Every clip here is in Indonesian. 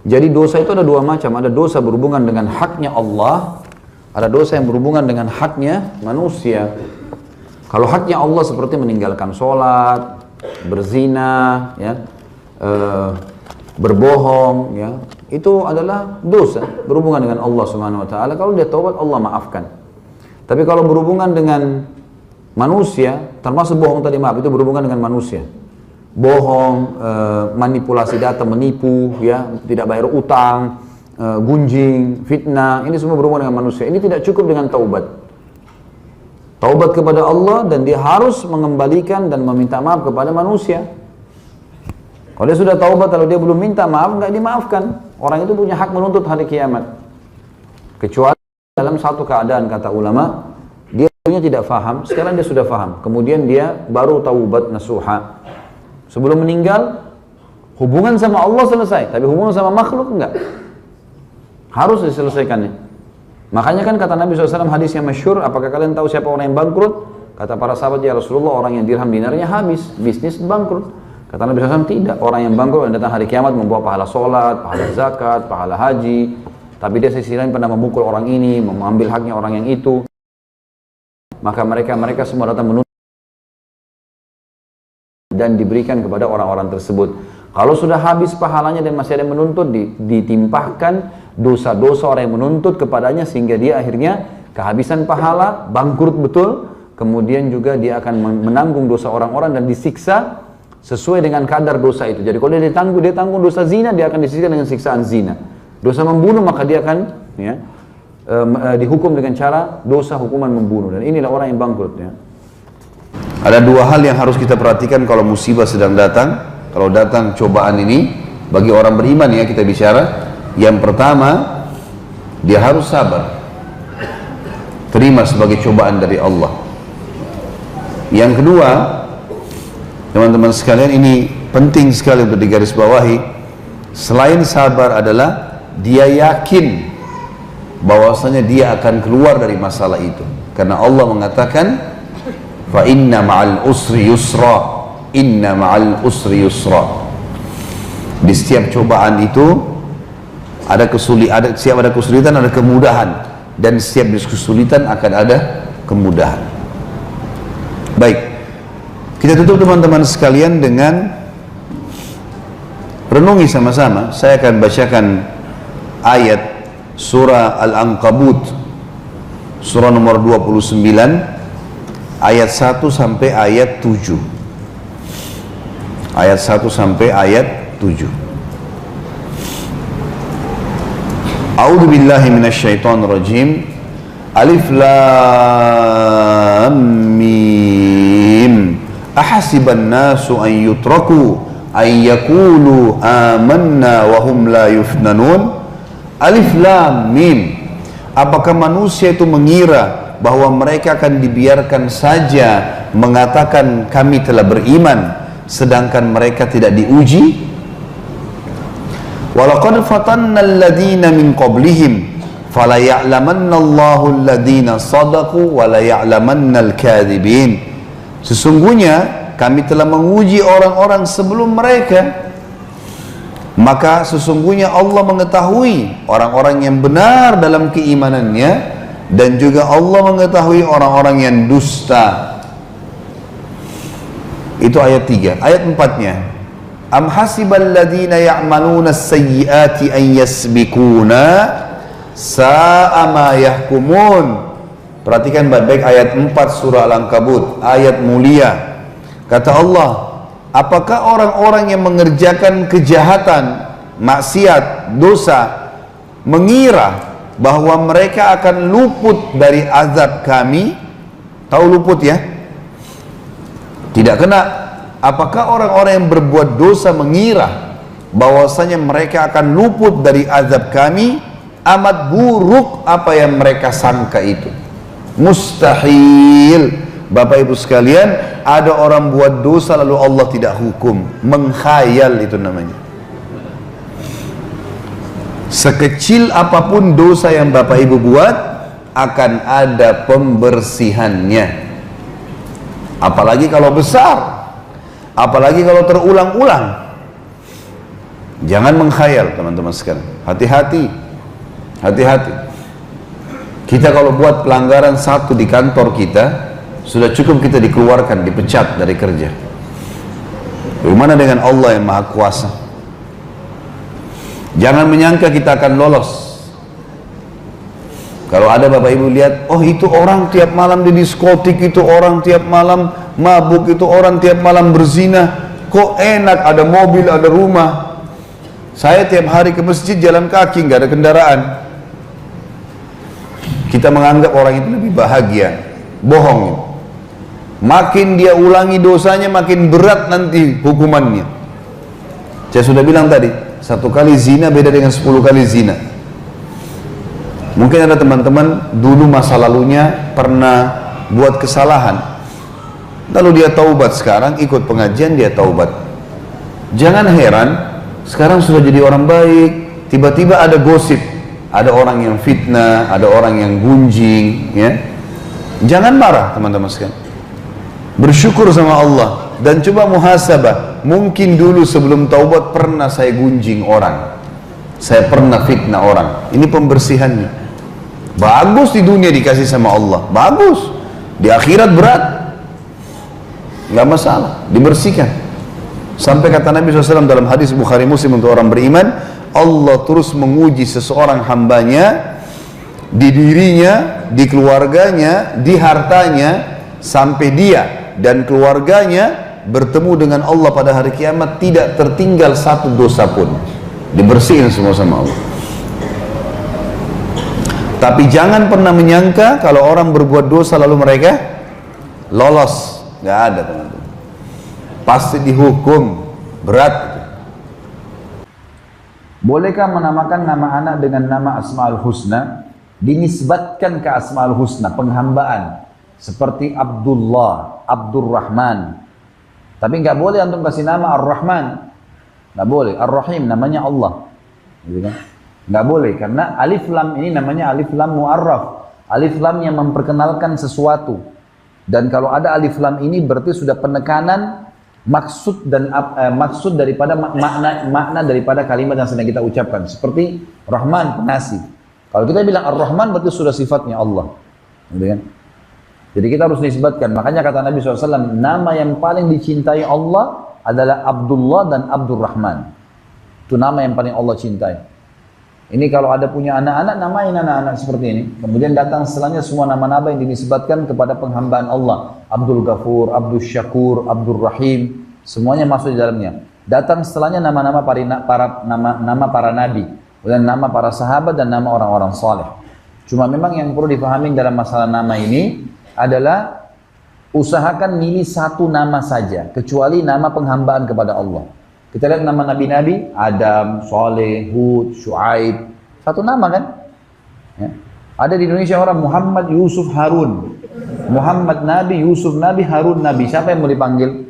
Jadi dosa itu ada dua macam, ada dosa berhubungan dengan haknya Allah, ada dosa yang berhubungan dengan haknya manusia. Kalau haknya Allah seperti meninggalkan sholat, berzina, ya, berbohong, ya, itu adalah dosa berhubungan dengan Allah Subhanahu Wa Taala. Kalau dia taubat, Allah maafkan. Tapi kalau berhubungan dengan manusia, termasuk bohong tadi, maaf, itu berhubungan dengan manusia. Bohong, manipulasi data, menipu, ya, tidak bayar utang, gunjing, fitnah, ini semua berhubungan dengan manusia. Ini tidak cukup dengan taubat. Taubat kepada Allah dan dia harus mengembalikan dan meminta maaf kepada manusia. Kalau dia sudah taubat, kalau dia belum minta maaf, nggak dimaafkan. Orang itu punya hak menuntut hari kiamat. Kecuali dalam satu keadaan, kata ulama, dia tidak faham, sekarang dia sudah faham. Kemudian dia baru taubat nasuha. Sebelum meninggal, hubungan sama Allah selesai, tapi hubungan sama makhluk enggak. Harus diselesaikannya. Makanya kan kata Nabi SAW hadis yang masyhur, apakah kalian tahu siapa orang yang bangkrut? Kata para sahabat, ya Rasulullah, orang yang dirham dinarnya habis, bisnis bangkrut. Kata Nabi SAW, tidak. Orang yang bangkrut yang datang hari kiamat membawa pahala sholat, pahala zakat, pahala haji, tapi dia sisi lain pernah memukul orang ini, mengambil haknya orang yang itu. Maka mereka semua datang menuntut dan diberikan kepada orang-orang tersebut. Kalau sudah habis pahalanya dan masih ada yang menuntut, ditimpahkan dosa-dosa orang yang menuntut kepadanya, sehingga dia akhirnya kehabisan pahala, bangkrut betul. Kemudian juga dia akan menanggung dosa orang-orang dan disiksa sesuai dengan kadar dosa itu. Jadi kalau dia tanggung dosa zina, dia akan disiksa dengan siksaan zina. Dosa membunuh, maka dia akan, ya, dihukum dengan cara dosa hukuman membunuh. Dan inilah orang yang bangkrut, ya. Ada dua hal yang harus kita perhatikan kalau musibah sedang datang. Kalau datang cobaan ini, bagi orang beriman, ya, kita bicara. Yang pertama, dia harus sabar, terima sebagai cobaan dari Allah. Yang kedua, teman-teman sekalian, ini penting sekali untuk digarisbawahi. Selain sabar adalah dia yakin bahwasanya dia akan keluar dari masalah itu, karena Allah mengatakan, fa inna ma'al usri yusra, inna ma'al usri yusra. Di setiap cobaan itu ada kesulitan, ada kemudahan, dan setiap kesulitan akan ada kemudahan. Baik, kita tutup teman-teman sekalian dengan renungi sama-sama. Saya akan bacakan ayat surah Al-Ankabut, surah nomor 29, ayat 1 sampai ayat 7. Ayat 1 sampai ayat 7. A'udzu billahi minasyaitonir rajim. Alif lam mim. Ahasiban nasu an yutraku ay yaqulu amanna wa hum la yuftanun. Alif lam mim. Apakah manusia itu mengira bahwa mereka akan dibiarkan saja mengatakan kami telah beriman, sedangkan mereka tidak diuji? Walaqad fatanna alladhina min qablihim fala ya'lamanna Allahu alladhina sadaqu wa la ya'lamanna al-kadhibin. Sesungguhnya kami telah menguji orang-orang sebelum mereka, maka sesungguhnya Allah mengetahui orang-orang yang benar dalam keimanannya, dan juga Allah mengetahui orang-orang yang dusta. Itu ayat 3. Ayat 4-nya, am hasibal ladina ya'maluna as-sayyi'ati an yasbikuna sa'a ma yahkumun. Perhatikan baik-baik ayat 4 surah Al-Ankabut, ayat mulia. Kata Allah, apakah orang-orang yang mengerjakan kejahatan, maksiat, dosa, mengira bahwa mereka akan luput dari azab kami? Tahu luput, ya? Tidak kena. Apakah orang-orang yang berbuat dosa mengira bahwasanya mereka akan luput dari azab kami? Amat buruk apa yang mereka sangka itu. Mustahil. Bapak Ibu sekalian, ada orang buat dosa lalu Allah tidak hukum. Menghayal itu namanya. Sekecil apapun dosa yang Bapak Ibu buat, akan ada pembersihannya. Apalagi kalau besar, apalagi kalau terulang-ulang. Jangan mengkhayal teman-teman sekalian. Hati-hati. Hati-hati. Kita kalau buat pelanggaran satu di kantor kita, sudah cukup kita dikeluarkan, dipecat dari kerja. Bagaimana dengan Allah yang Maha Kuasa? Jangan menyangka kita akan lolos. Kalau ada bapak ibu lihat, oh itu orang tiap malam di diskotik, itu orang tiap malam mabuk, itu orang tiap malam berzina, kok enak, ada mobil, ada rumah. Saya tiap hari ke masjid jalan kaki, nggak ada kendaraan. Kita menganggap orang itu lebih bahagia. Bohong. Makin dia ulangi dosanya, makin berat nanti hukumannya. Saya sudah bilang tadi, 1 kali zina beda dengan 10 kali zina. Mungkin ada teman-teman dulu masa lalunya pernah buat kesalahan, lalu dia taubat, sekarang ikut pengajian dia taubat. Jangan heran, sekarang sudah jadi orang baik. Tiba-tiba ada gosip, ada orang yang fitnah, ada orang yang gunjing, ya. Jangan marah teman-teman sekalian. Bersyukur sama Allah dan coba muhasabah. Mungkin dulu sebelum taubat pernah saya gunjing orang, saya pernah fitnah orang. Ini pembersihannya. Bagus di dunia dikasih sama Allah, bagus. Di akhirat berat, nggak masalah, dibersihkan. Sampai kata Nabi SAW dalam hadis Bukhari Muslim untuk orang beriman, Allah terus menguji seseorang hambanya di dirinya, di keluarganya, di hartanya, sampai dia dan keluarganya bertemu dengan Allah pada hari kiamat tidak tertinggal satu dosa pun, dibersihin semua sama Allah. Tapi jangan pernah menyangka kalau orang berbuat dosa lalu mereka lolos, nggak ada teman-teman. Pasti dihukum berat. Bolehkah menamakan nama anak dengan nama Asmaul Husna? Dinisbatkan ke Asmaul Husna, penghambaan. Seperti Abdullah, Abdurrahman. Tapi nggak boleh antum kasih nama Ar-Rahman. Nggak boleh. Ar-Rahim namanya Allah. Gitu kan? Nggak boleh, karena alif lam ini namanya alif lam mu'arraf. Alif lam yang memperkenalkan sesuatu. Dan kalau ada alif lam ini berarti sudah penekanan maksud dan maksud daripada makna daripada kalimat yang sedang kita ucapkan. Seperti Rahman, pengasih. Kalau kita bilang Ar-Rahman berarti sudah sifatnya Allah. Gitu kan? Jadi kita harus nisbatkan. Makanya kata Nabi SAW, nama yang paling dicintai Allah adalah Abdullah dan Abdurrahman. Itu nama yang paling Allah cintai. Ini kalau ada punya anak-anak, namain anak-anak seperti ini. Kemudian datang setelahnya semua nama-nama yang dinisbatkan kepada penghambaan Allah. Abdul Ghafur, Abdul Syakur, Abdul Rahim, semuanya masuk di dalamnya. Datang setelahnya nama-nama para nabi, dan nama para sahabat dan nama orang-orang saleh. Cuma memang yang perlu dipahami dalam masalah nama ini adalah usahakan milih satu nama saja, kecuali nama penghambaan kepada Allah. Kita lihat nama nabi-nabi, Adam, Saleh, Hud, Shu'aib, satu nama kan? Ya. Ada di Indonesia orang Muhammad Yusuf Harun, Muhammad Nabi, Yusuf Nabi, Harun Nabi. Siapa yang mau dipanggil?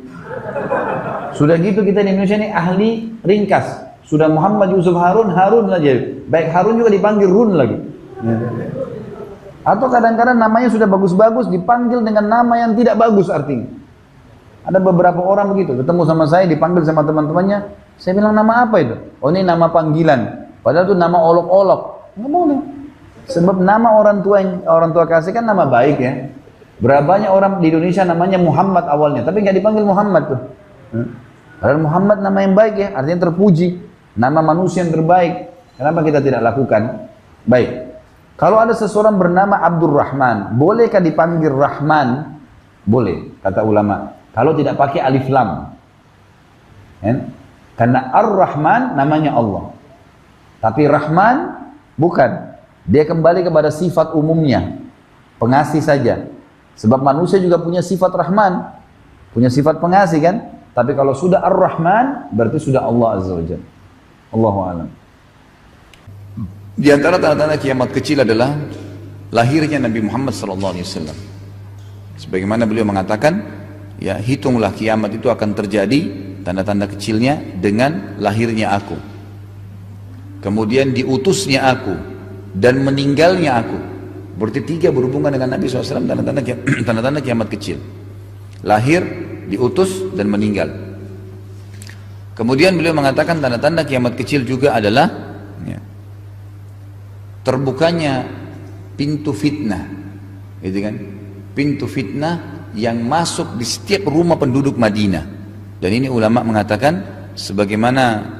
Sudah gitu kita di Indonesia ini ahli ringkas. Sudah Muhammad Yusuf Harun, Harun saja. Baik Harun juga dipanggil Run lagi. Ya. Atau kadang-kadang namanya sudah bagus-bagus dipanggil dengan nama yang tidak bagus artinya. Ada beberapa orang begitu, ketemu sama saya, dipanggil sama teman-temannya, saya bilang nama apa itu? Oh ini nama panggilan, padahal itu nama olok-olok. Nggak boleh. Sebab nama orang tua kasih kan nama baik ya. Berapa banyak orang di Indonesia namanya Muhammad awalnya, tapi nggak dipanggil Muhammad tuh. Padahal Muhammad nama yang baik ya, artinya terpuji, nama manusia yang terbaik. Kenapa kita tidak lakukan? Baik. Kalau ada seseorang bernama Abdurrahman, bolehkah dipanggil Rahman? Boleh, kata ulama. Kalau tidak pakai alif lam. Karena Ar-Rahman namanya Allah. Tapi Rahman bukan. Dia kembali kepada sifat umumnya. Pengasih saja. Sebab manusia juga punya sifat Rahman. Punya sifat pengasih kan? Tapi kalau sudah Ar-Rahman, berarti sudah Allah Azza wa Jalla. Allahu a'lam. Di antara tanda-tanda kiamat kecil adalah lahirnya Nabi Muhammad SAW. Sebagaimana beliau mengatakan, ya hitunglah kiamat itu akan terjadi tanda-tanda kecilnya dengan lahirnya aku, kemudian diutusnya aku, dan meninggalnya aku. Berarti tiga berhubungan dengan Nabi SAW, tanda-tanda kiamat kecil. Lahir, diutus, dan meninggal. Kemudian beliau mengatakan tanda-tanda kiamat kecil juga adalah ya, terbukanya pintu fitnah, gitu kan? Pintu fitnah yang masuk di setiap rumah penduduk Madinah. Dan ini ulama mengatakan sebagaimana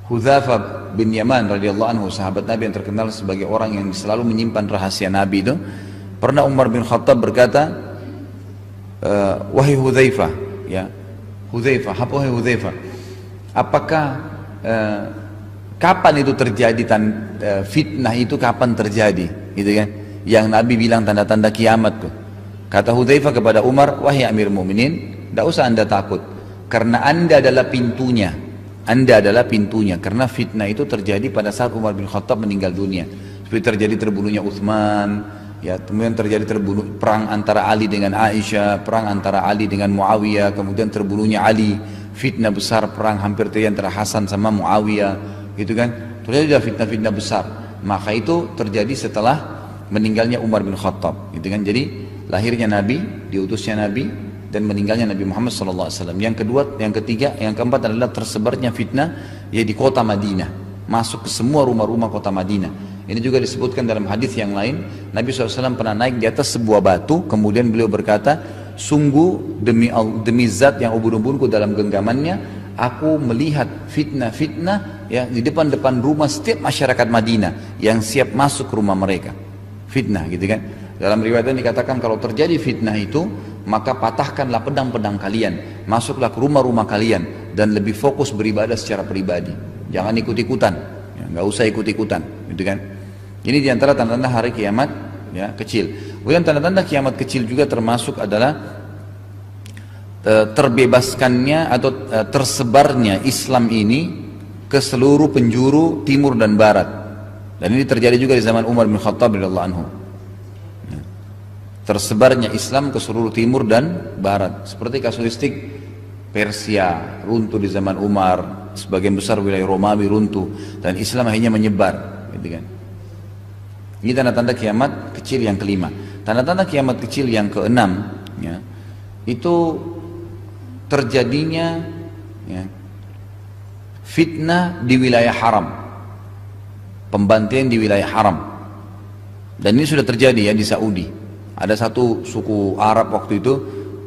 Hudzaifah bin Yaman radhiyallahu anhu, sahabat Nabi yang terkenal sebagai orang yang selalu menyimpan rahasia Nabi itu, pernah Umar bin Khattab berkata, wahai Hudzaifah, ya Hudzaifah, wahai Hudzaifah, apakah kapan itu terjadi fitnah itu kapan terjadi, gitu kan? Yang Nabi bilang tanda-tanda kiamat tuh. Kata Hudzaifah kepada Umar, wahai Amir Mu'minin, tidak usah anda takut, karena anda adalah pintunya. Anda adalah pintunya, karena fitnah itu terjadi pada saat Umar bin Khattab meninggal dunia. Seperti terjadi terbunuhnya Utsman, ya, kemudian terjadi perang antara Ali dengan Aisyah, perang antara Ali dengan Muawiyah, kemudian terbunuhnya Ali, fitnah besar, perang hampir terjadi antara Hasan sama Muawiyah, gitu kan? Terjadi fitnah-fitnah besar. Maka itu terjadi setelah meninggalnya Umar bin Khattab, gitu kan? Jadi lahirnya Nabi, diutusnya Nabi, dan meninggalnya Nabi Muhammad SAW. Yang kedua, yang ketiga, yang keempat adalah tersebarnya fitnah ya di kota Madinah, masuk ke semua rumah-rumah kota Madinah. Ini juga disebutkan dalam hadis yang lain, Nabi SAW pernah naik di atas sebuah batu, kemudian beliau berkata, sungguh demi zat yang ubun-ubunku dalam genggamannya, aku melihat fitnah-fitnah ya di depan-depan rumah setiap masyarakat Madinah yang siap masuk ke rumah mereka. Fitnah, gitu kan? Dalam riwayat ini dikatakan kalau terjadi fitnah itu, maka patahkanlah pedang-pedang kalian, masuklah ke rumah-rumah kalian, dan lebih fokus beribadah secara pribadi. Jangan ikut-ikutan, ya, nggak usah ikut-ikutan, gitu kan? Ini diantara tanda-tanda hari kiamat ya kecil. Kemudian tanda-tanda kiamat kecil juga termasuk adalah terbebaskannya atau tersebarnya Islam ini ke seluruh penjuru timur dan barat. Dan ini terjadi juga di zaman Umar bin Khattab radhiyallahu anhu. Tersebarnya Islam ke seluruh timur dan barat, seperti kasuistik Persia runtuh di zaman Umar, sebagian besar wilayah Romawi runtuh, dan Islam akhirnya menyebar, gitu kan? Ini tanda-tanda kiamat kecil yang kelima. Tanda-tanda kiamat kecil yang keenam, ya, itu terjadinya ya, fitnah di wilayah haram, pembantaian di wilayah haram, dan ini sudah terjadi ya di Saudi. Ada satu suku Arab waktu itu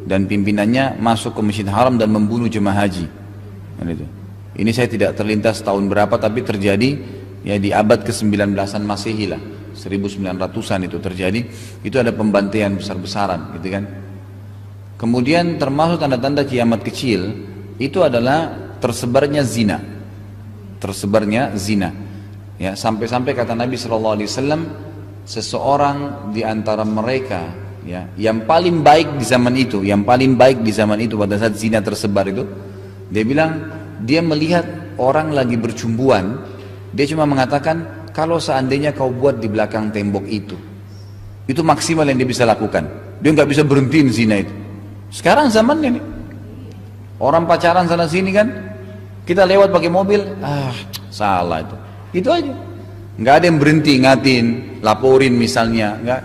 dan pimpinannya masuk ke Masjid Haram dan membunuh jemaah haji. Ini saya tidak terlintas tahun berapa, tapi terjadi ya di abad ke-19an Masehi lah, 1900-an itu terjadi. Itu ada pembantaian besar-besaran, gitu kan. Kemudian termasuk tanda-tanda kiamat kecil itu adalah tersebarnya zina. Tersebarnya zina. Ya, sampai-sampai kata Nabi SAW, seseorang di antara mereka ya, yang paling baik di zaman itu, pada saat zina tersebar itu, dia bilang dia melihat orang lagi bercumbuan, dia cuma mengatakan, kalau seandainya kau buat di belakang tembok itu maksimal yang dia bisa lakukan. Dia nggak bisa berhentiin zina itu. Sekarang zamannya nih, orang pacaran sana sini kan, kita lewat pakai mobil, salah itu aja. Nggak ada yang berhenti ngatin, laporin misalnya, nggak.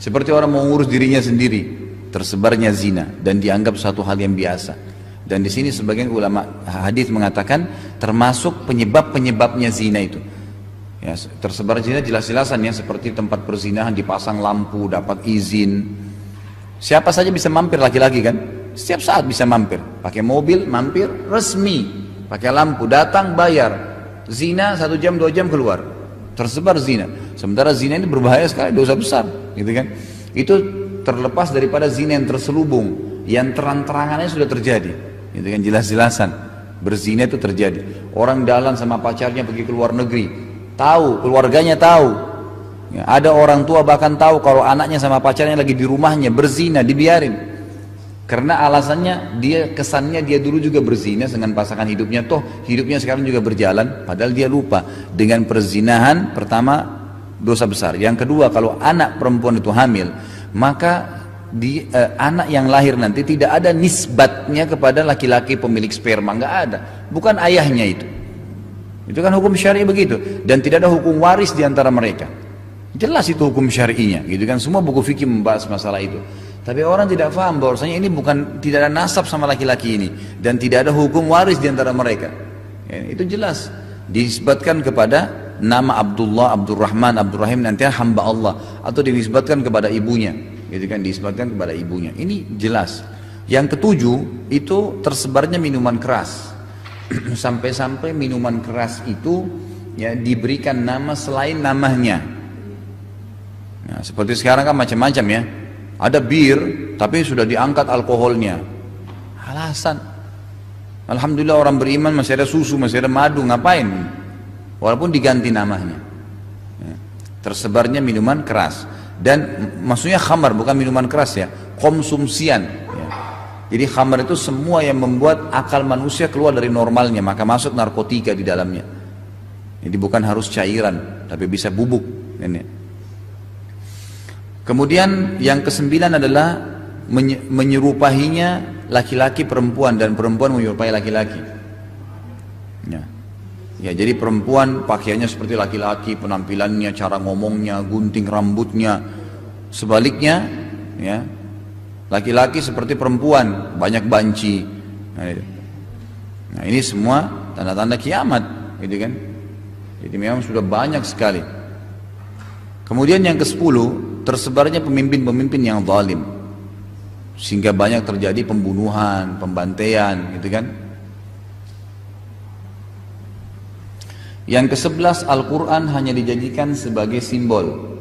Seperti orang mau ngurus dirinya sendiri, tersebarnya zina dan dianggap suatu hal yang biasa. Dan di sini sebagian ulama hadis mengatakan termasuk penyebabnya zina itu. Ya, tersebar zina jelas-jelasan ya, seperti tempat perzinahan dipasang lampu, dapat izin. Siapa saja bisa mampir, laki-laki kan? Setiap saat bisa mampir, pakai mobil mampir resmi, pakai lampu datang bayar. Zina 1 jam 2 jam keluar, tersebar zina. Sementara zina ini berbahaya sekali, dosa besar, gitu kan? Itu terlepas daripada zina yang terselubung, yang terang-terangannya sudah terjadi, gitu kan? Jelas-jelasan berzina itu terjadi. Orang jalan sama pacarnya pergi ke luar negeri, tahu, keluarganya tahu, ya, ada orang tua bahkan tahu kalau anaknya sama pacarnya lagi di rumahnya berzina, dibiarin. Karena alasannya kesannya dia dulu juga berzina dengan pasangan hidupnya, toh hidupnya sekarang juga berjalan, padahal dia lupa. Dengan perzinahan, pertama dosa besar. Yang kedua, kalau anak perempuan itu hamil, maka anak yang lahir nanti tidak ada nisbatnya kepada laki-laki pemilik sperma, nggak ada, bukan ayahnya itu. Itu kan hukum syar'i begitu, dan tidak ada hukum waris di antara mereka. Jelas itu hukum syar'inya, gitu kan? Semua buku fikih membahas masalah itu. Tapi orang tidak paham bahwasanya ini bukan, tidak ada nasab sama laki-laki ini dan tidak ada hukum waris di antara mereka. Ya, itu jelas dinisbatkan kepada nama Abdullah, Abdurrahman, Abdurrahim, nanti hamba Allah, atau dinisbatkan kepada ibunya, gitu kan, dinisbatkan kepada ibunya. Ini jelas. Yang ketujuh itu tersebarnya minuman keras. Sampai-sampai minuman keras itu ya diberikan nama selain namanya. Nah, seperti sekarang kan macam-macam ya. Ada bir, tapi sudah diangkat alkoholnya. Alasan. Alhamdulillah orang beriman masih ada susu, masih ada madu, ngapain? Walaupun diganti namanya. Ya. Tersebarnya minuman keras. Dan maksudnya khamar, bukan minuman keras ya. Konsumsian. Ya. Jadi khamar itu semua yang membuat akal manusia keluar dari normalnya, maka masuk narkotika di dalamnya. Jadi bukan harus cairan, tapi bisa bubuk. Ini. Kemudian yang kesembilan adalah menyerupahinya laki-laki perempuan dan perempuan menyerupai laki-laki. Ya. Ya, jadi perempuan pakaiannya seperti laki-laki, penampilannya, cara ngomongnya, gunting rambutnya. Sebaliknya, ya, laki-laki seperti perempuan, banyak banci. Nah, ini semua tanda-tanda kiamat, gitu kan? Jadi memang sudah banyak sekali. Kemudian yang ke-10, tersebarnya pemimpin-pemimpin yang zalim, sehingga banyak terjadi pembunuhan, pembantaian, gitu kan. Yang ke-11, Al-Quran hanya dijadikan sebagai simbol,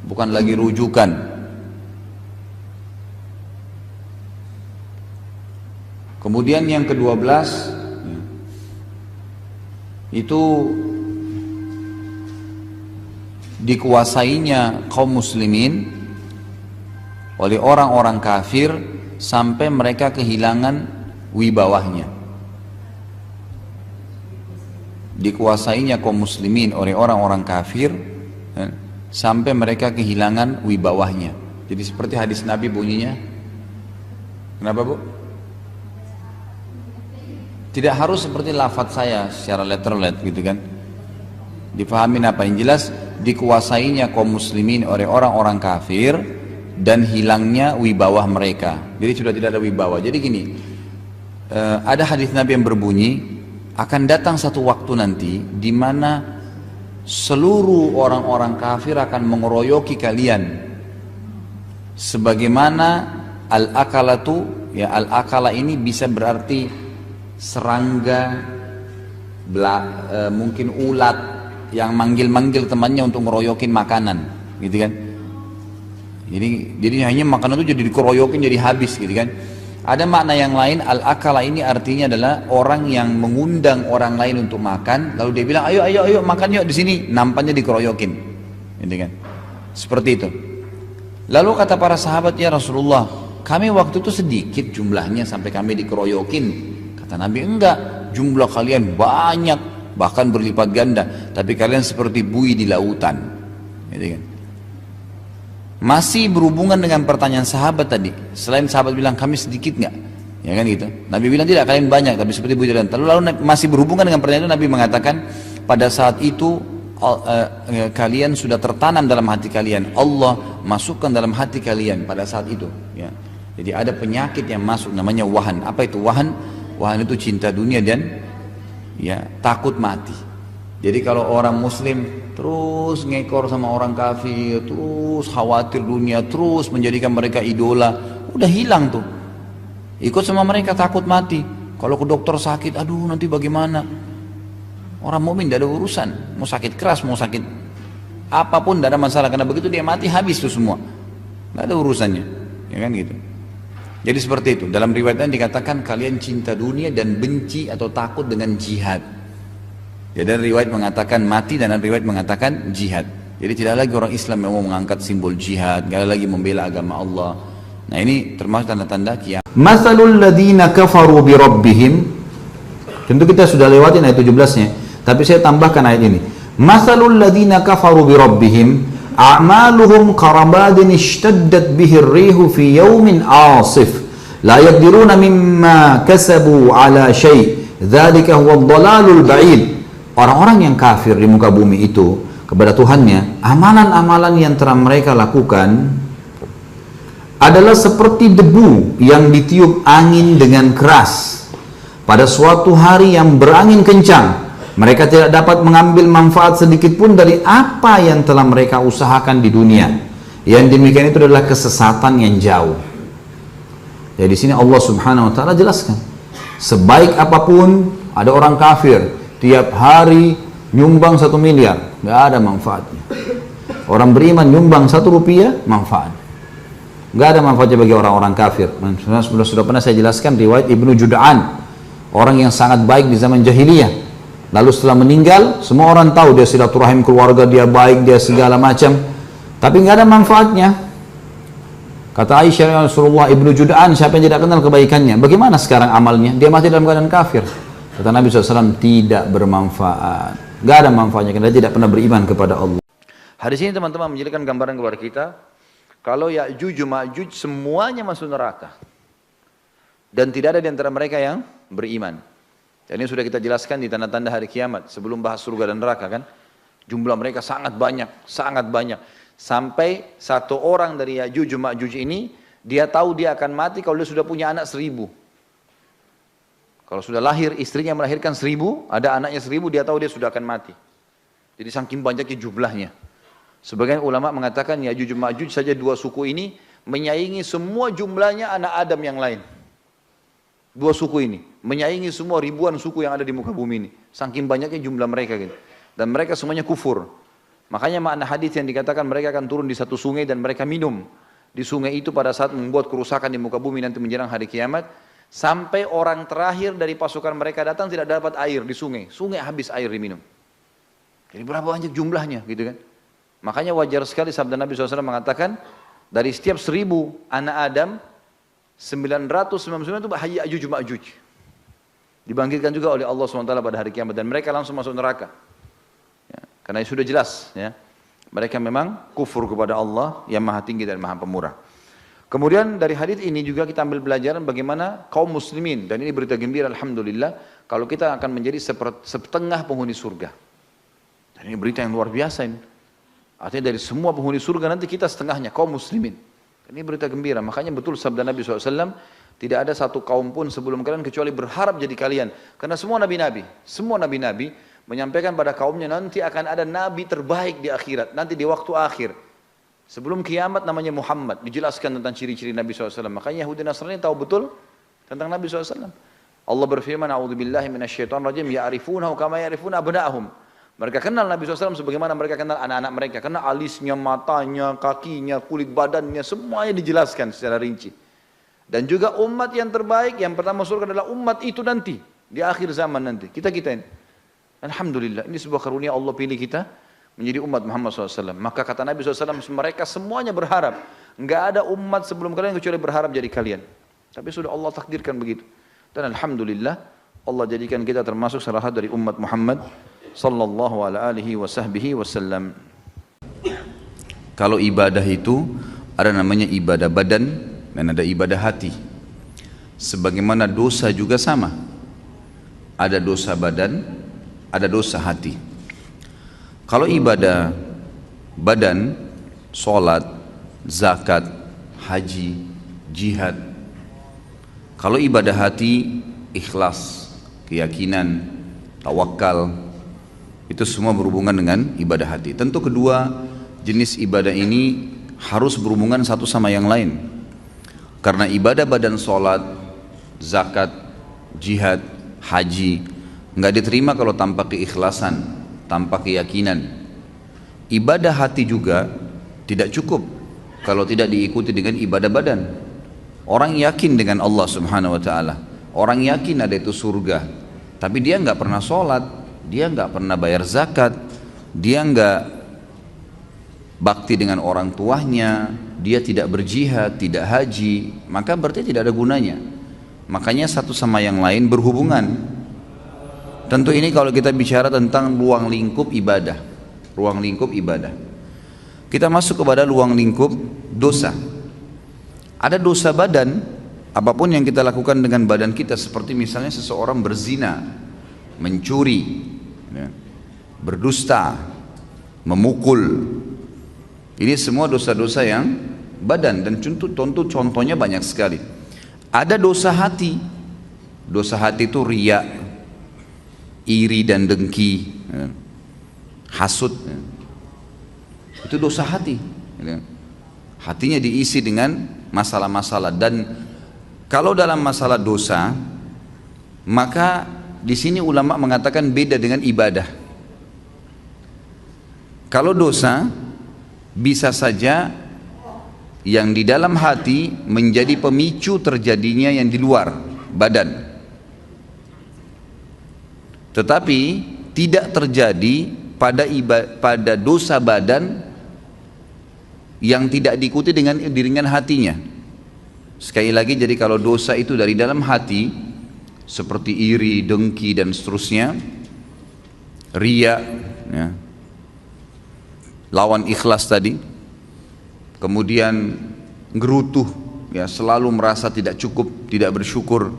bukan lagi rujukan. Kemudian yang ke-12 itu dikuasainya kaum muslimin oleh orang-orang kafir sampai mereka kehilangan wibawahnya. Dikuasainya kaum muslimin oleh orang-orang kafir sampai mereka kehilangan wibawahnya. Jadi seperti hadis Nabi bunyinya, kenapa Bu? Tidak harus seperti lafadz saya secara letterlet gitu kan. Dipahamin apa yang jelas, dikuasainya kaum muslimin oleh orang-orang kafir dan hilangnya wibawah mereka. Jadi sudah tidak ada wibawa. Jadi gini, ada hadis Nabi yang berbunyi, akan datang satu waktu nanti di mana seluruh orang-orang kafir akan mengeroyoki kalian sebagaimana al-akalatu, ya, al-akala ini bisa berarti serangga, mungkin ulat yang manggil-manggil temannya untuk ngeroyokin makanan, gitu kan. Jadi hanya makanan itu jadi dikeroyokin, jadi habis, gitu kan. Ada makna yang lain, al-akala ini artinya adalah orang yang mengundang orang lain untuk makan, lalu dia bilang, ayo makan yuk di sini, nampannya dikeroyokin, gitu kan. Seperti itu. Lalu kata para sahabat, ya Rasulullah, kami waktu itu sedikit jumlahnya sampai kami dikeroyokin. Kata Nabi, enggak, jumlah kalian banyak, bahkan berlipat ganda, tapi kalian seperti buih di lautan, gitu kan. Masih berhubungan dengan pertanyaan sahabat tadi, selain sahabat bilang kami sedikit nggak, ya kan gitu. Nabi bilang tidak, kalian banyak, tapi seperti buih di lautan. Lalu masih berhubungan dengan pertanyaan itu, Nabi mengatakan pada saat itu kalian sudah tertanam dalam hati kalian, Allah masukkan dalam hati kalian pada saat itu, ya. Jadi ada penyakit yang masuk namanya wahan. Apa itu wahan? Wahan itu cinta dunia dan ya takut mati. Jadi kalau orang muslim terus ngekor sama orang kafir, terus khawatir dunia, terus menjadikan mereka idola, udah hilang tuh. Ikut sama mereka takut mati. Kalau ke dokter sakit, aduh nanti bagaimana? Orang mukmin tidak ada urusan, mau sakit keras, mau sakit apapun tidak ada masalah, karena begitu dia mati habis tuh semua, tidak ada urusannya, ya kan gitu. Jadi seperti itu. Dalam riwayatnya dikatakan kalian cinta dunia dan benci atau takut dengan jihad. Jadi ada riwayat mengatakan mati dan ada riwayat mengatakan jihad. Jadi tidak lagi orang Islam yang mau mengangkat simbol jihad, tidak lagi membela agama Allah. Nah ini termasuk tanda-tanda kiamat. Masalul ladzina kafaru bi rabbihim. Tentu kita sudah lewatin ayat 17-nya, tapi saya tambahkan ayat ini. Masalul ladzina kafaru bi rabbihim a'maluhum karabadin ishtaddat bihi ar-rihu fi yawmin 'asif la yaqdiruna mimma kasabu 'ala syai' dzalika huwa ad-dhalalul ba'id. Orang-orang yang kafir di muka bumi itu kepada Tuhannya, amalan-amalan yang telah mereka lakukan adalah seperti debu yang ditiup angin dengan keras. Pada suatu hari yang berangin kencang, mereka tidak dapat mengambil manfaat sedikit pun dari apa yang telah mereka usahakan di dunia. Yang demikian itu adalah kesesatan yang jauh. Jadi di sini Allah Subhanahu wa taala jelaskan, sebaik apapun ada orang kafir tiap hari nyumbang 1 miliar, nggak ada manfaatnya. Orang beriman nyumbang 1 rupiah, manfaat. Nggak ada manfaatnya bagi orang-orang kafir. Sudah pernah saya jelaskan riwayat Ibnu Jud'an, orang yang sangat baik di zaman jahiliyah. Lalu setelah meninggal, semua orang tahu dia silaturahim keluarga, dia baik, dia segala macam. Tapi nggak ada manfaatnya. Kata Aisyah, ya Rasulullah, Ibnu Jud'an, siapa yang tidak kenal kebaikannya? Bagaimana sekarang amalnya? Dia mati dalam keadaan kafir. Kata Nabi SAW, tidak bermanfaat. Nggak ada manfaatnya, karena dia tidak pernah beriman kepada Allah. Hadis ini teman-teman menjadikan gambaran kepada kita, kalau Ya'juj Ma'juj semuanya masuk neraka. Dan tidak ada di antara mereka yang beriman. Dan ini sudah kita jelaskan di tanda-tanda hari kiamat. Sebelum bahas surga dan neraka kan. Jumlah mereka sangat banyak, sangat banyak. Sampai satu orang dari Ya'juj Ma'juj ini, dia tahu dia akan mati kalau dia sudah punya anak 1000. Kalau sudah lahir, istrinya melahirkan 1000, ada anaknya 1000, dia tahu dia sudah akan mati. Jadi saking banyaknya jumlahnya. Sebagian ulama mengatakan Ya'juj Ma'juj saja 2 suku ini menyaingi semua jumlahnya anak Adam yang lain. 2 suku ini menyaingi semua ribuan suku yang ada di muka bumi ini. Saking banyaknya jumlah mereka gitu. Dan mereka semuanya kufur. Makanya makna hadis yang dikatakan mereka akan turun di satu sungai dan mereka minum di sungai itu pada saat membuat kerusakan di muka bumi nanti menjelang hari kiamat. Sampai orang terakhir dari pasukan mereka datang tidak dapat air di sungai. Sungai habis air diminum. Jadi berapa banyak jumlahnya gitu kan. Makanya wajar sekali sabda Nabi SAW mengatakan, dari setiap 1000 anak Adam, 999 itu Ya'juj Ma'juj. Dibangkitkan juga oleh Allah SWT pada hari kiamat, dan mereka langsung masuk neraka. Ya, karena sudah jelas, ya, mereka memang kufur kepada Allah yang maha tinggi dan maha pemurah. Kemudian dari hadis ini juga kita ambil pelajaran bagaimana kaum muslimin, dan ini berita gembira alhamdulillah, kalau kita akan menjadi setengah penghuni surga. Dan ini berita yang luar biasa ini. Artinya dari semua penghuni surga nanti kita setengahnya, kaum muslimin. Ini berita gembira, makanya betul sabda Nabi SAW, tidak ada satu kaum pun sebelum kalian kecuali berharap jadi kalian. Karena semua nabi-nabi menyampaikan pada kaumnya nanti akan ada nabi terbaik di akhirat, nanti di waktu akhir. Sebelum kiamat namanya Muhammad, dijelaskan tentang ciri-ciri Nabi SAW. Makanya Yahudi Nasrani tahu betul tentang Nabi SAW. Allah berfirman, A'udzubillahi minasyaitonirrajim, ya'rifunahu kama ya'rifuna abna'ahum. Mereka kenal Nabi SAW sebagaimana mereka kenal anak-anak mereka. Karena alisnya, matanya, kakinya, kulit badannya, semuanya dijelaskan secara rinci. Dan juga umat yang terbaik, yang pertama surga adalah umat itu nanti. Di akhir zaman nanti. Kita-kita ini. Alhamdulillah, ini sebuah karunia Allah pilih kita menjadi umat Muhammad SAW. Maka kata Nabi SAW, mereka semuanya berharap. Enggak ada umat sebelum kalian kecuali berharap jadi kalian. Tapi sudah Allah takdirkan begitu. Dan Alhamdulillah, Allah jadikan kita termasuk salah satu dari umat Muhammad sallallahu alaihi wasallam. Kalau ibadah itu ada namanya ibadah badan dan ada ibadah hati. Sebagaimana dosa juga sama. Ada dosa badan, ada dosa hati. Kalau ibadah badan, sholat, zakat, haji, jihad. Kalau ibadah hati, ikhlas, keyakinan, tawakal, itu semua berhubungan dengan ibadah hati. Tentu kedua jenis ibadah ini harus berhubungan satu sama yang lain. Karena ibadah badan, sholat, zakat, jihad, haji nggak diterima kalau tanpa keikhlasan, tanpa keyakinan. Ibadah hati juga tidak cukup kalau tidak diikuti dengan ibadah badan. Orang yakin dengan Allah Subhanahu wa taala, orang yakin ada itu surga, tapi dia nggak pernah sholat, dia nggak pernah bayar zakat, dia nggak bakti dengan orang tuanya, dia tidak berjihad, tidak haji, maka berarti tidak ada gunanya. Makanya satu sama yang lain berhubungan. Tentu ini kalau kita bicara tentang ruang lingkup ibadah, ruang lingkup ibadah. Kita masuk kepada ruang lingkup dosa. Ada dosa badan, apapun yang kita lakukan dengan badan kita, seperti misalnya seseorang berzina, mencuri, berdusta, memukul. Ini semua dosa-dosa yang badan. Dan contohnya banyak sekali. Ada dosa hati. Dosa hati itu riya, iri dan dengki, hasud. Itu dosa hati. Hatinya diisi dengan masalah-masalah. Dan kalau dalam masalah dosa, maka di sini ulama mengatakan beda dengan ibadah. Kalau dosa bisa saja yang di dalam hati menjadi pemicu terjadinya yang di luar badan. Tetapi tidak terjadi pada dosa badan yang tidak diikuti dengan hatinya. Sekali lagi, jadi kalau dosa itu dari dalam hati seperti iri, dengki dan seterusnya, riya, ya, lawan ikhlas tadi, kemudian gerutuh, ya, selalu merasa tidak cukup, tidak bersyukur,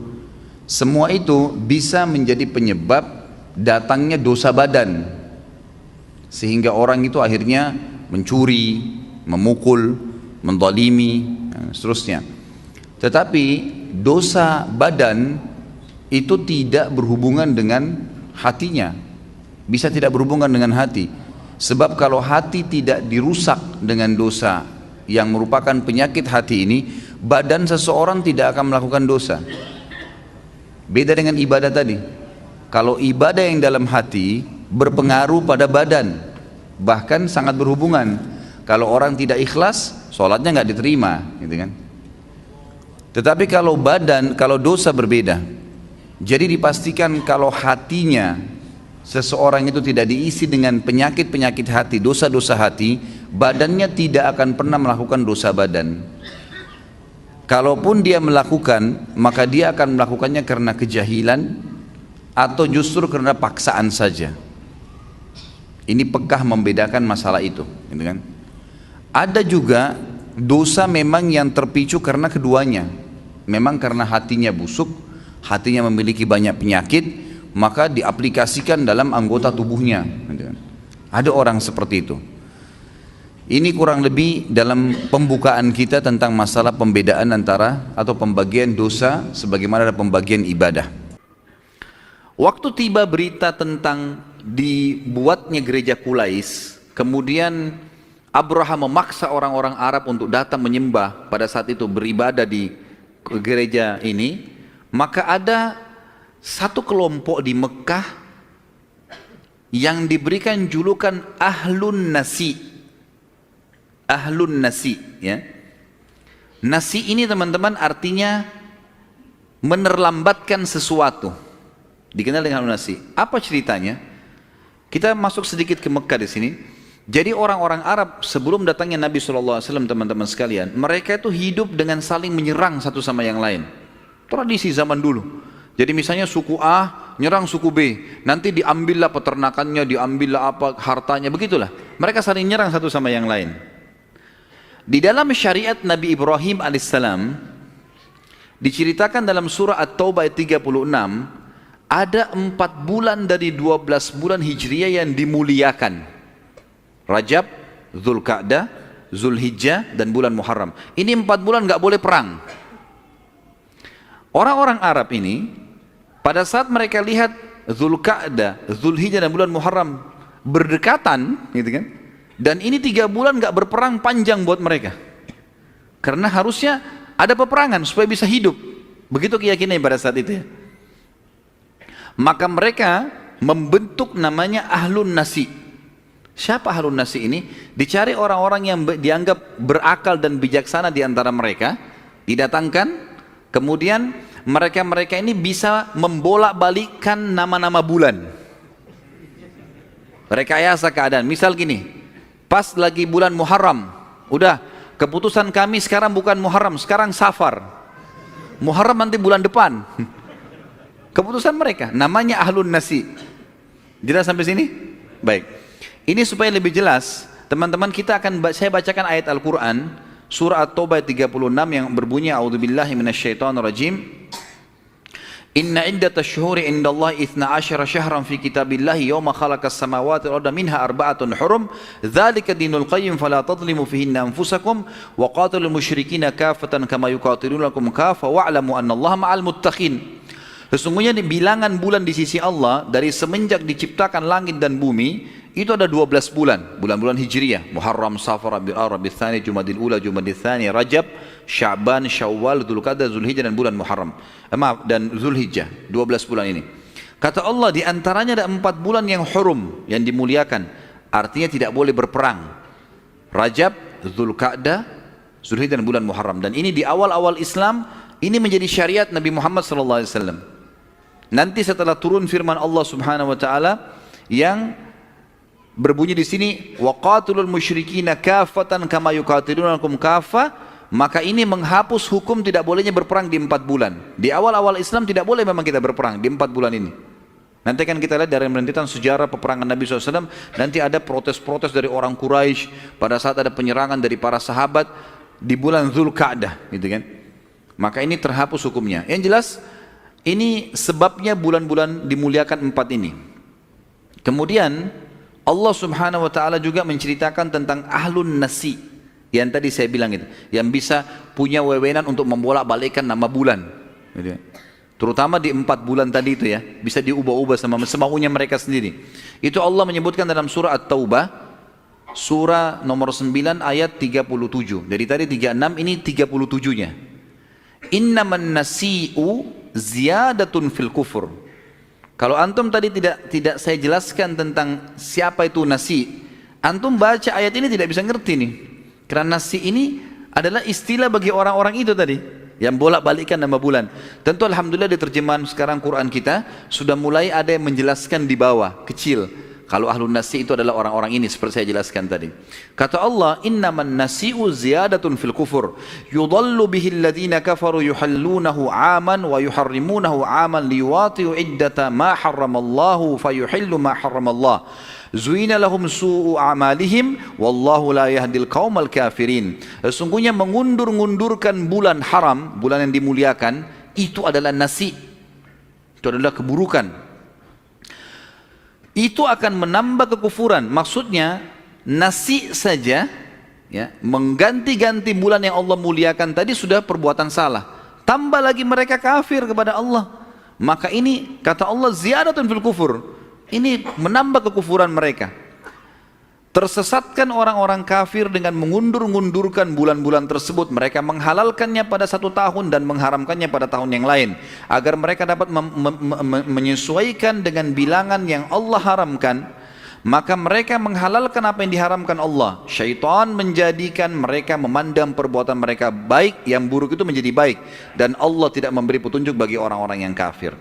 semua itu bisa menjadi penyebab datangnya dosa badan, sehingga orang itu akhirnya mencuri, memukul, menzalimi, seterusnya. Tetapi dosa badan itu tidak berhubungan dengan hatinya, bisa tidak berhubungan dengan hati. Sebab kalau hati tidak dirusak dengan dosa yang merupakan penyakit hati ini, badan seseorang tidak akan melakukan dosa. Beda dengan ibadah tadi. Kalau ibadah yang dalam hati berpengaruh pada badan, bahkan sangat berhubungan. Kalau orang tidak ikhlas, sholatnya nggak diterima, gitu kan? Tetapi kalau dosa berbeda. Jadi dipastikan kalau hatinya seseorang itu tidak diisi dengan penyakit-penyakit hati, dosa-dosa hati, badannya tidak akan pernah melakukan dosa badan. Kalaupun dia melakukan, maka dia akan melakukannya karena kejahilan atau justru karena paksaan saja. Ini pekah membedakan masalah itu, gitu kan? Ada juga dosa memang yang terpicu karena keduanya. Memang karena hatinya busuk, hatinya memiliki banyak penyakit, maka diaplikasikan dalam anggota tubuhnya. Ada orang seperti itu. Ini kurang lebih dalam pembukaan kita tentang masalah pembedaan antara atau pembagian dosa sebagaimana ada pembagian ibadah. Waktu tiba berita tentang dibuatnya gereja Qulais, kemudian Abraham memaksa orang-orang Arab untuk datang menyembah pada saat itu, beribadah di gereja ini, maka ada satu kelompok di Mekah yang diberikan julukan Ahlun Nasi. Ahlun Nasi, ya. Nasi ini teman-teman artinya menerlambatkan sesuatu. Dikenal dengan Ahlun Nasi. Apa ceritanya? Kita masuk sedikit ke Mekah di sini. Jadi orang-orang Arab sebelum datangnya Nabi SAW, teman-teman sekalian, mereka itu hidup dengan saling menyerang satu sama yang lain. Tradisi zaman dulu. Jadi misalnya suku A nyerang suku B, nanti diambillah peternakannya, diambillah apa hartanya, begitulah. Mereka saling nyerang satu sama yang lain. Di dalam syariat Nabi Ibrahim alaihissalam diceritakan dalam surah At-Taubah ayat 36, ada 4 bulan dari 12 bulan Hijriyah yang dimuliakan. Rajab, Dzulqa'dah, Zulhijjah dan bulan Muharram. Ini 4 bulan nggak boleh perang. Orang-orang Arab ini pada saat mereka lihat Dzulqa'dah, Zulhijjah dan bulan Muharram berdekatan, gitu kan? Dan ini 3 bulan nggak berperang panjang buat mereka. Karena harusnya ada peperangan supaya bisa hidup. Begitu keyakinannya pada saat itu, ya. Maka mereka membentuk namanya Ahlun Nasi. Siapa Ahlun Nasi ini? Dicari orang-orang yang dianggap berakal dan bijaksana di antara mereka, didatangkan, kemudian mereka-mereka ini bisa membolak-balikkan nama-nama bulan. Rekayasa keadaan. Misal gini, pas lagi bulan Muharram, udah keputusan kami sekarang bukan Muharram, sekarang Safar. Muharram nanti bulan depan. Keputusan mereka, namanya Ahlun Nasi. Jelas sampai sini? Baik. Ini supaya lebih jelas, teman-teman, saya bacakan ayat Al-Quran, surah At-Taubah 36 yang berbunyi, A'udzubillahi minasyaitonirrajim. Inna iddatash syuhuri indallahi 12 syahran fi kitabillahi yawma khalaqas samawati wal arda minha arba'atun hurum dzalika dinul qayyim fala tadhlimu fihinna anfusakum wa qatilul musyrikina kafatan kama yuqatilunakum kafa wa'lamu annallaha ma'al muttaqin. Sesungguhnya di bilangan bulan di sisi Allah dari semenjak diciptakan langit dan bumi itu ada 12 bulan, bulan-bulan Hijriyah, Muharram, Safar, Rabiul Tsani, Jumadil Ula, Jumadil Tsani, Rajab, Sya'ban, Syawal, Dzulqa'dah, Dzulhijjah dan bulan Muharram. Dan Dzulhijjah, 12 bulan ini. Kata Allah di antaranya ada 4 bulan yang hurum, yang dimuliakan. Artinya tidak boleh berperang. Rajab, Dzulqa'dah, Dzulhijjah dan bulan Muharram. Dan ini di awal-awal Islam, ini menjadi syariat Nabi Muhammad SAW. Nanti setelah turun firman Allah Subhanahu wa taala yang berbunyi di sini waqatilul musyrikina kafatan kama yuqatilunakum kafa, maka ini menghapus hukum tidak bolehnya berperang di 4 bulan. Di awal-awal Islam tidak boleh memang kita berperang di 4 bulan ini. Nanti kan kita lihat dari rentetan sejarah peperangan Nabi SAW, nanti ada protes-protes dari orang Quraisy pada saat ada penyerangan dari para sahabat di bulan Dzulqa'dah, gitu kan. Maka ini terhapus hukumnya. Yang jelas ini sebabnya bulan-bulan dimuliakan 4 ini. Kemudian Allah Subhanahu wa taala juga menceritakan tentang ahlun nasi yang tadi saya bilang itu, yang bisa punya wewenang untuk membolak-balikkan nama bulan. Gitu. Terutama di 4 bulan tadi itu ya, bisa diubah-ubah sama semaunya mereka sendiri. Itu Allah menyebutkan dalam surah At-Taubah, surah nomor 9 ayat 37. Dari tadi 36, ini 37-nya. Innaman nasi'u ziyadatun fil kufur. Kalau antum tadi tidak saya jelaskan tentang siapa itu nasi, antum baca ayat ini tidak bisa ngerti nih. Karena nasi ini adalah istilah bagi orang-orang itu tadi yang bolak-balikkan nama bulan. Tentu alhamdulillah di terjemahan sekarang Quran kita sudah mulai ada yang menjelaskan di bawah kecil. Kalau ahlun nasi itu adalah orang-orang ini seperti saya jelaskan tadi. Kata Allah, innaman nasi'u ziyadatun fil kufur yudallu bihi alladhina kafaru yuhallunahu aman wa yuharrimunahu aman liwati'u iddata ma harramallahu fayuhillu ma harramallah. Zuina lahum su'u amalihim wallahu la yahdil qaumal kafirin. Sesungguhnya mengundur-ngundurkan bulan haram, bulan yang dimuliakan, itu adalah nasi. Itu adalah keburukan. Itu akan menambah kekufuran. Maksudnya nasi saja ya, mengganti-ganti bulan yang Allah muliakan tadi sudah perbuatan salah. Tambah lagi mereka kafir kepada Allah. Maka ini kata Allah ziyadatun fil kufur. Ini menambah kekufuran mereka. Tersesatkan orang-orang kafir dengan mengundur-ngundurkan bulan-bulan tersebut. Mereka menghalalkannya pada 1 tahun dan mengharamkannya pada tahun yang lain. Agar mereka dapat menyesuaikan dengan bilangan yang Allah haramkan. Maka mereka menghalalkan apa yang diharamkan Allah. Syaitan menjadikan mereka memandang perbuatan mereka baik, yang buruk itu menjadi baik. Dan Allah tidak memberi petunjuk bagi orang-orang yang kafir.